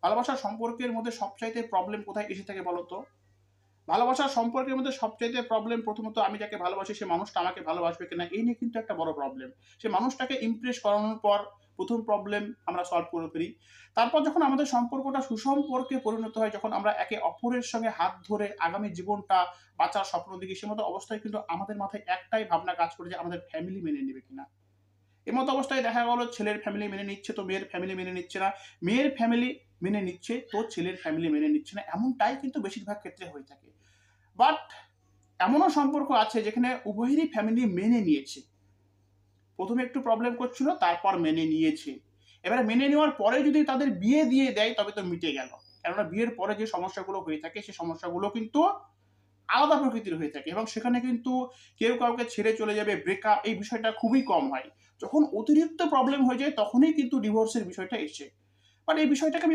ভালোবাসার সম্পর্কের মধ্যে সবচাইতে প্রবলেম কোথায় এসে থাকে বলো তো? ভালোবাসার সম্পর্কের মধ্যে সবচাইতে প্রবলেম প্রথমত আমি যাকে ভালোবাসি সে মানুষটা আমাকে ভালোবাসবে কিনা এই নিয়ে কিন্তু একটা বড় প্রবলেম। সে মানুষটাকে ইমপ্রেস করানোর পর ১ম প্রবলেম আমরা সলভ করে ফেলি। তারপর যখন আমাদের সম্পর্কটা সুসম্পর্কে পরিণত হয়, যখন আমরা একে অপরের সঙ্গে হাত ধরে আগামী জীবনটা বাঁচার স্বপ্ন দেখি, সে মতো অবস্থায় কিন্তু আমাদের মাথায় একটাই ভাবনা কাজ করে যে আমাদের ফ্যামিলি মেনে নেবে কিনা। এমতো অবস্থায় দেখা গেল ছেলের ফ্যামিলি মেনে নিচ্ছে তো মেয়ের ফ্যামিলি মেনে নিচ্ছে না। মেয়ের ফ্যামিলি মেনে নিচ্ছে তো ছেলের ফ্যামিলি মেনে নিচ্ছে না। এমনটাই কিন্তু বেশিরভাগ ক্ষেত্রে হয়ে থাকে। বাট এমনও সম্পর্ক আছে যেখানে উভয়েরই ফ্যামিলি মেনে নিয়েছে। ১ম এ একটু প্রবলেম করছিল, তারপর মেনে নিয়েছে। এবারে মেনে নেওয়ার পরে যদি তাদের বিয়ে দিয়ে দেয় তবে তো মিটে গেল। কেননা বিয়ের পরে যে সমস্যাগুলো হয়ে থাকে সে সমস্যাগুলো কিন্তু আলাদা প্রকৃতির হয়ে থাকে এবং সেখানে কিন্তু কেউ কাউকে ছেড়ে চলে যাবে, ব্রেকআপ এই বিষয়টা খুবই কম হয়। যখন অতিরিক্ত প্রবলেম হয়ে যায় তখনই কিন্তু ডিভোর্সের বিষয়টা এসে। বাট এই বিষয়টাকে আমি